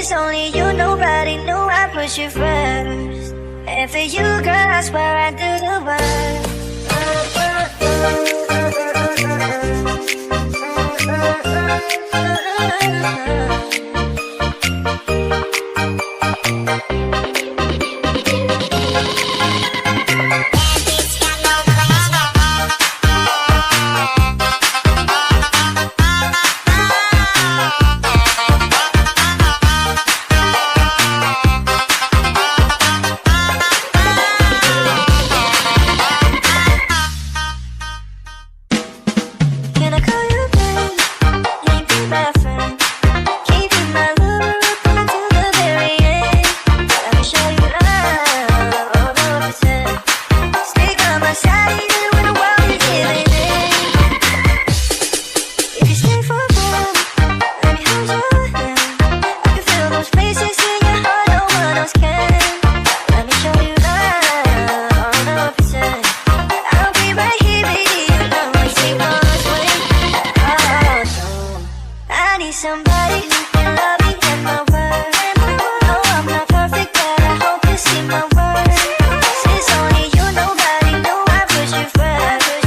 It's only you, nobody knew I put you first. And for you, girl, I swear I do the worst. Somebody who can love me and my word. No, I'm not perfect, but I hope you see my worth. It's only you, nobody knew I put you first.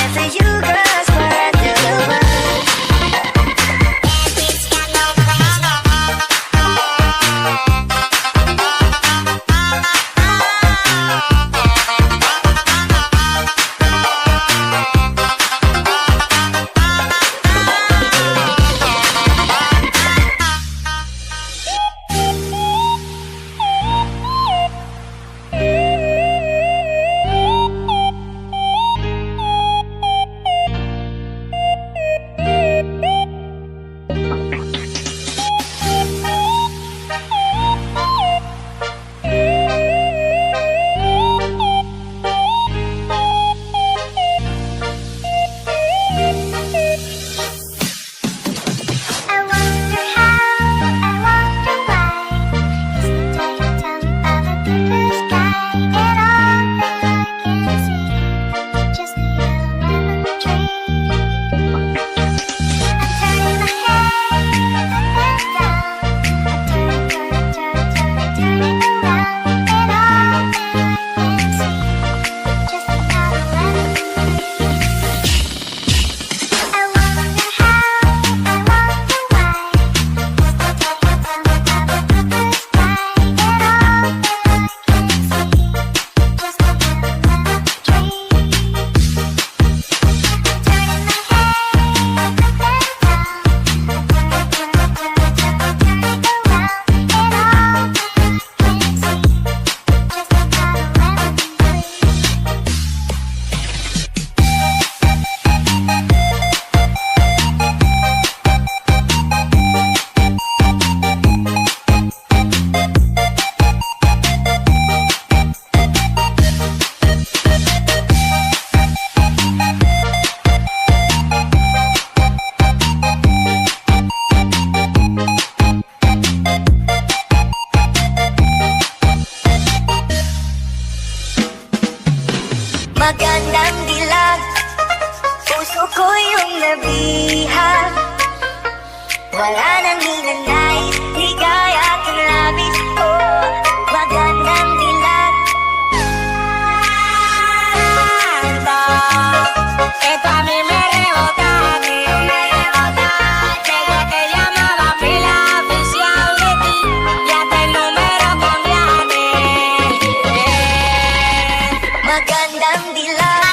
And for you, girl, I swear I do the worst. Magandang dilag, puso ko yung nabihag. Wala nang hinanais, ligaya at labis ko. Magandang dilag. Esto a mí me rebota, desde que llamaba fui la oficial de ti, y hasta el número cambiaste. Magandang dilag.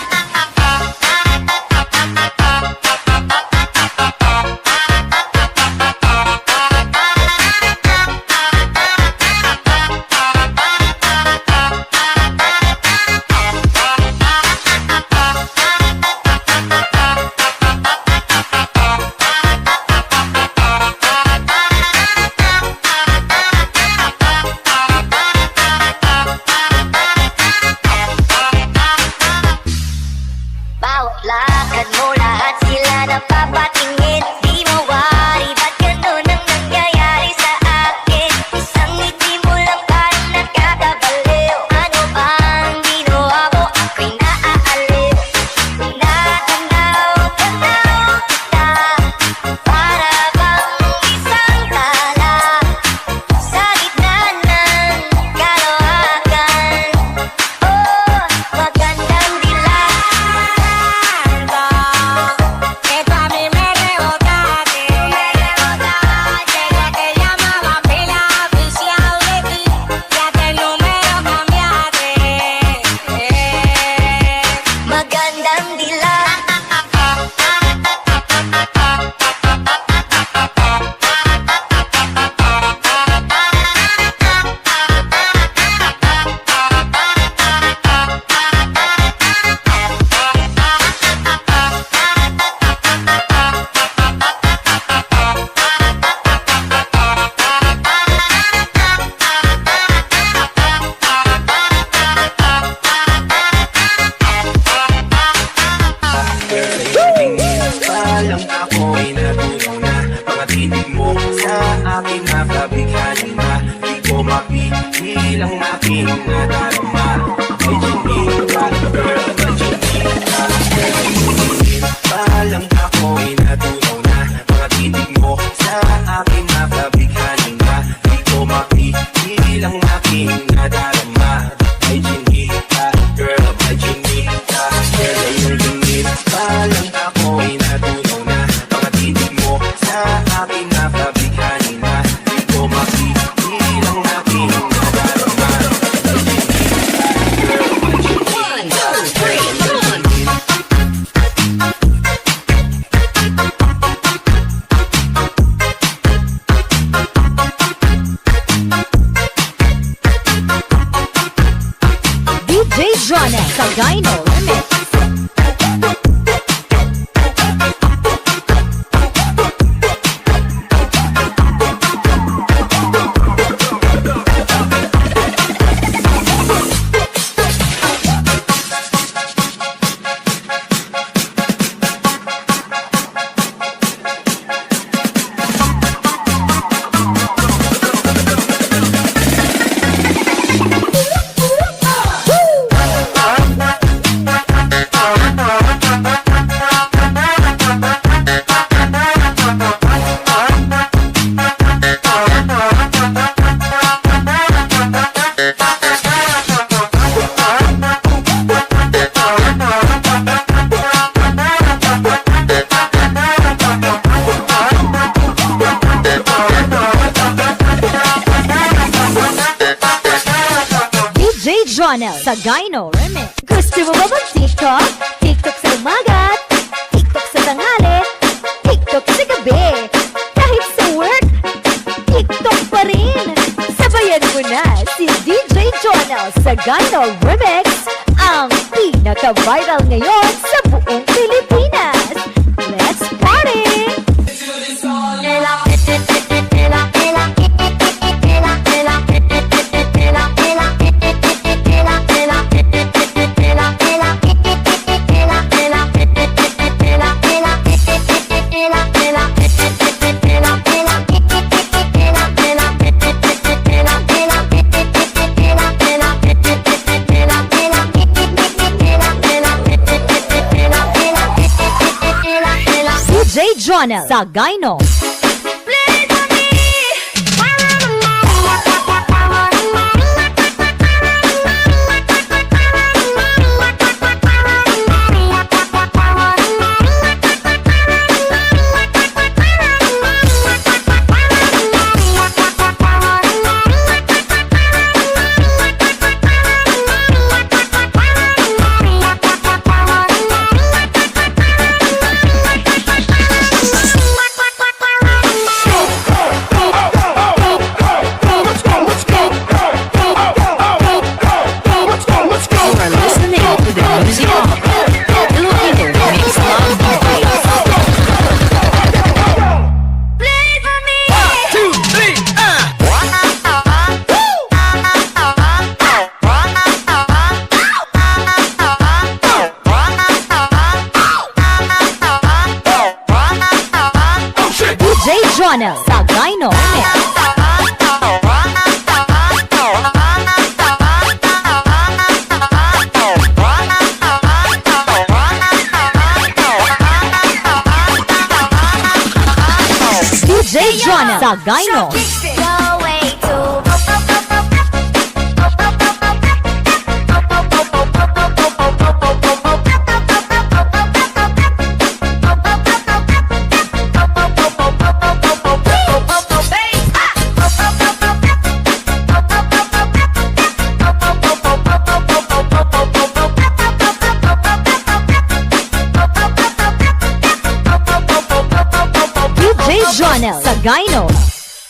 nadarama. Ay chinita, girl, na chinita. Palang ako'y natunaw na. Mga titig mo sa akin napabighani na. Di ko mapipilang aking nadarama. Ay chinita, girl, na chinita. Girl, ay chinita. Palang ako'y natunaw na. Mga titig mo sa akin napabighani na. Di ko mapipilang aking nadarama. Ay chinita, girl, na chinita. DJ Jonah sa Gyno Remix. DJ Jonah sa Gyno Remix. Gusto mo ba mag-TikTok? TikTok sa umaga, TikTok sa tanghali, TikTok sa gabi. Kahit sa work, TikTok pa rin. Sabayan mo na si DJ Jonah sa Gyno Remix, ang pinaka-viral ngayon sa buong Pilipinas. Let's party! DJ Jonah sa Gyno. Jonah sa Gyno Remix. DJ Jonah sa Gyno. Your way to DJ Jonah sa Gyno.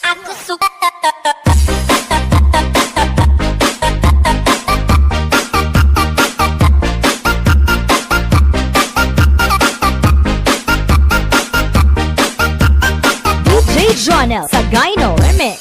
Aku suka DJ Jonah sa Gyno Remix.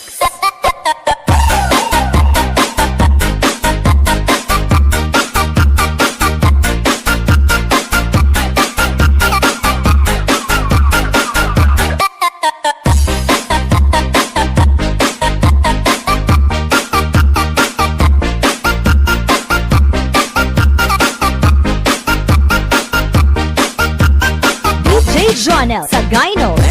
Gyno